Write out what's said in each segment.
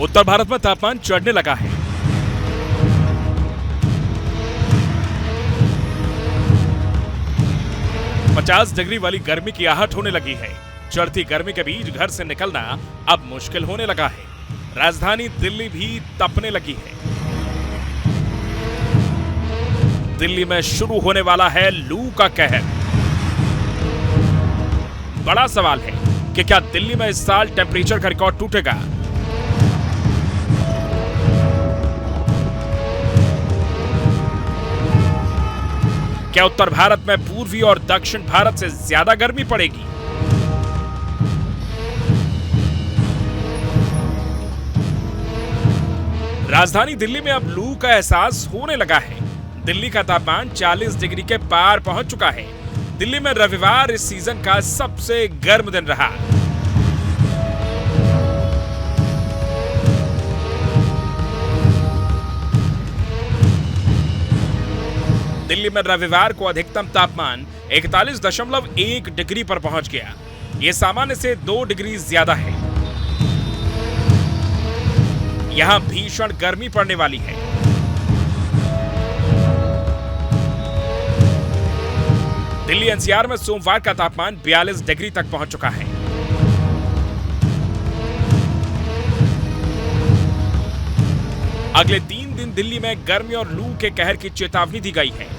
उत्तर भारत में तापमान चढ़ने लगा है। पचास डिग्री वाली गर्मी की आहट होने लगी है। चढ़ती गर्मी के बीच घर से निकलना अब मुश्किल होने लगा है। राजधानी दिल्ली भी तपने लगी है। दिल्ली में शुरू होने वाला है लू का कहर। बड़ा सवाल है कि क्या दिल्ली में इस साल टेंपरेचर का रिकॉर्ड टूटेगा? क्या उत्तर भारत में पूर्वी और दक्षिण भारत से ज्यादा गर्मी पड़ेगी? राजधानी दिल्ली में अब लू का एहसास होने लगा है। दिल्ली का तापमान 40 डिग्री के पार पहुंच चुका है। दिल्ली में रविवार इस सीजन का सबसे गर्म दिन रहा। दिल्ली में रविवार को अधिकतम तापमान 41.1 डिग्री पर पहुंच गया। यह सामान्य से 2 डिग्री ज्यादा है। यहां भीषण गर्मी पड़ने वाली है। दिल्ली एनसीआर में सोमवार का तापमान 42 डिग्री तक पहुंच चुका है। अगले 3 दिन दिल्ली में गर्मी और लू के कहर की चेतावनी दी गई है।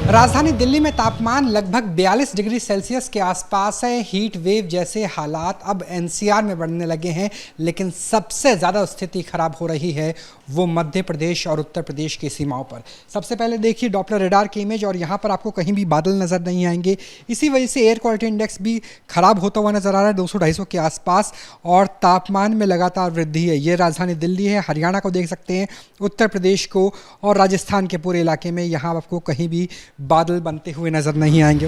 राजधानी दिल्ली में तापमान लगभग 42 डिग्री सेल्सियस के आसपास है। हीट वेव जैसे हालात अब एनसीआर में बढ़ने लगे हैं, लेकिन सबसे ज़्यादा स्थिति खराब हो रही है वो मध्य प्रदेश और उत्तर प्रदेश की सीमाओं पर। सबसे पहले देखिए डॉप्लर रडार की इमेज, और यहाँ पर आपको कहीं भी बादल नज़र नहीं आएंगे। इसी वजह से एयर क्वालिटी इंडेक्स भी खराब होता हुआ नज़र आ रहा है 200-250 के आसपास, और तापमान में लगातार वृद्धि है। ये राजधानी दिल्ली है, हरियाणा को देख सकते हैं, उत्तर प्रदेश को और राजस्थान के पूरे इलाके में यहाँ आपको कहीं भी बादल बनते हुए नजर नहीं आएंगे।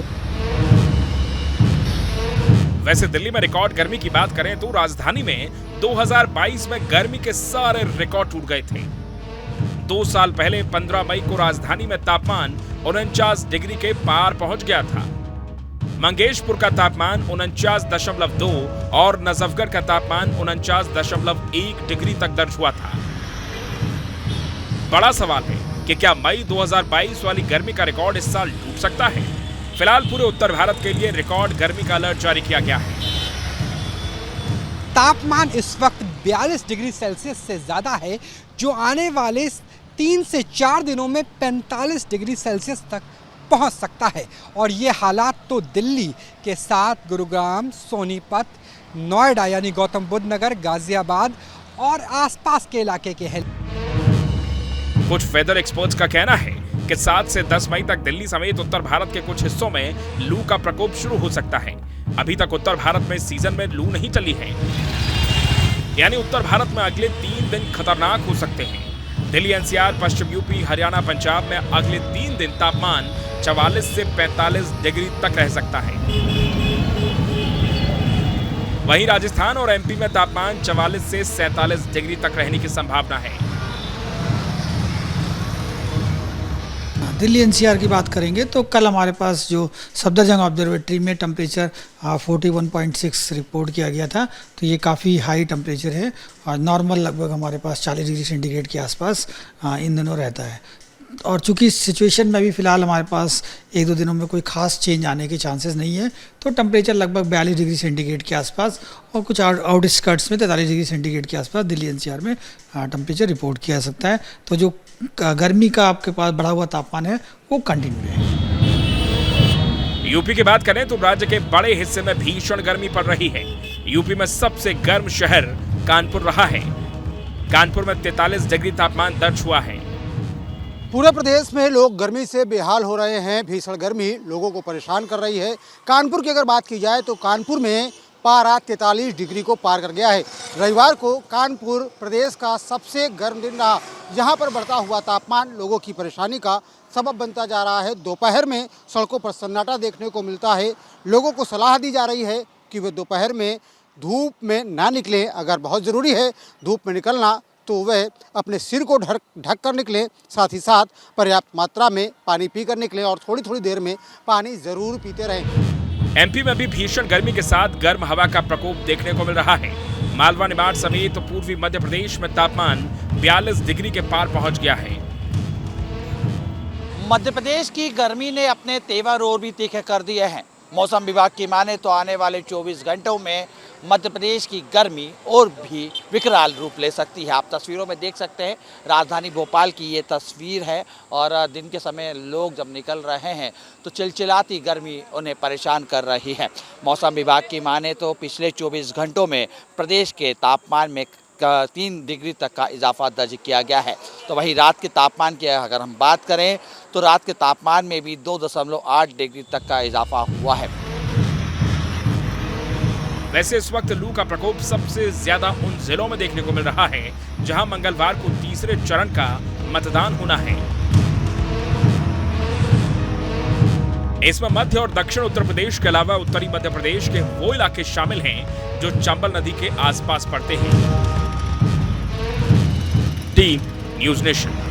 वैसे दिल्ली में रिकॉर्ड गर्मी की बात करें तो राजधानी में 2022 में गर्मी के सारे रिकॉर्ड टूट गए थे। 2 साल पहले 15 मई को राजधानी में तापमान 49 डिग्री के पार पहुंच गया था। मंगेशपुर का तापमान 49.2 और नजफगढ़ का तापमान 49.1 डिग्री तक दर्ज हुआ था। बड़ा सवाल है कि क्या मई 2022 वाली गर्मी का रिकॉर्ड इस साल टूट सकता है? फिलहाल पूरे उत्तर भारत के लिए रिकॉर्ड गर्मी का अलर्ट जारी किया गया है। तापमान इस वक्त 42 डिग्री सेल्सियस से ज़्यादा है, जो आने वाले 3 से 4 दिनों में 45 डिग्री सेल्सियस तक पहुंच सकता है। और ये हालात तो दिल्ली के साथ गुरुग्राम, सोनीपत, नोएडा यानी गौतम बुद्ध नगर, गाजियाबाद और आसपास के इलाके के हैं। कुछ वेदर एक्सपर्ट्स का कहना है कि 7 से 10 मई तक दिल्ली समेत उत्तर भारत के कुछ हिस्सों में लू का प्रकोप शुरू हो सकता है। अभी तक उत्तर भारत में सीजन में लू नहीं चली है, यानी उत्तर भारत में अगले 3 दिन खतरनाक हो सकते हैं। दिल्ली एनसीआर, पश्चिम यूपी, हरियाणा, पंजाब में अगले 3 दिन तापमान 44 से 45 डिग्री तक रह सकता है। वहीं राजस्थान और एमपी में तापमान 44 से 47 डिग्री तक रहने की संभावना है। दिल्ली एनसीआर की बात करेंगे तो कल हमारे पास जो सफदरजंग ऑब्जर्वेटरी में टेम्परेचर 41.6 रिपोर्ट किया गया था, तो ये काफ़ी हाई टेम्परेचर है और नॉर्मल लगभग हमारे पास 40 डिग्री सेंटीग्रेड के आसपास इन दिनों रहता है। और चूंकि सिचुएशन में भी फ़िलहाल हमारे पास 1-2 दिनों में कोई ख़ास चेंज आने के चांसेस नहीं है, तो टेम्परेचर लगभग 42 डिग्री सेंटीग्रेड के आसपास और कुछ आउटस्कर्ट्स में 43 डिग्री सेंटीग्रेड के आसपास दिल्ली एनसीआर में टेम्परेचर रिपोर्ट किया जा सकता है। तो जो गर्मी का आपके पास बढ़ा हुआ तापमान है वो कंटिन्यू है। यूपी की बात करें तो राज्य के बड़े हिस्से में भीषण गर्मी पड़ रही है। यूपी में सबसे गर्म शहर कानपुर रहा है। कानपुर में 43 डिग्री तापमान दर्ज हुआ है। पूरे प्रदेश में लोग गर्मी से बेहाल हो रहे हैं। भीषण गर्मी लोगों को परेशान कर रही है। कानपुर की अगर बात की जाए तो कानपुर में पारा 43 डिग्री को पार कर गया है। रविवार को कानपुर प्रदेश का सबसे गर्म दिन रहा। यहाँ पर बढ़ता हुआ तापमान लोगों की परेशानी का सबब बनता जा रहा है। दोपहर में सड़कों पर सन्नाटा देखने को मिलता है। लोगों को सलाह दी जा रही है कि वे दोपहर में धूप में ना निकलें। अगर बहुत ज़रूरी है धूप में निकलना तो वह अपने सिर को ढक कर निकलें, साथ ही साथ पर्याप्त मात्रा में पानी पीकर निकलें और थोड़ी थोड़ी देर में पानी ज़रूर पीते रहें। एमपी में भी भीषण गर्मी के साथ गर्म हवा का प्रकोप देखने को मिल रहा है। मालवा निमाड़ समेत पूर्वी मध्य प्रदेश में तापमान 42 डिग्री के पार पहुंच गया है। मध्य प्रदेश की गर्मी ने अपने तेवर और भी तीखे कर दिए हैं। मौसम विभाग की माने तो आने वाले 24 घंटों में मध्य प्रदेश की गर्मी और भी विकराल रूप ले सकती है। आप तस्वीरों में देख सकते हैं, राजधानी भोपाल की ये तस्वीर है और दिन के समय लोग जब निकल रहे हैं तो चिलचिलाती गर्मी उन्हें परेशान कर रही है। मौसम विभाग की माने तो पिछले 24 घंटों में प्रदेश के तापमान में 3 डिग्री तक का इजाफा दर्ज किया गया है। तो वहीं रात के तापमान की अगर हम बात करें तो रात के तापमान में भी 2.8 डिग्री तक का इजाफा हुआ है। वैसे इस वक्त लू का प्रकोप सबसे ज्यादा उन जिलों में देखने को मिल रहा है जहां मंगलवार को तीसरे चरण का मतदान होना है। इसमें मध्य और दक्षिण उत्तर प्रदेश के अलावा उत्तरी मध्य प्रदेश के वो इलाके शामिल हैं जो चंबल नदी के आसपास पड़ते हैं। Team news nation.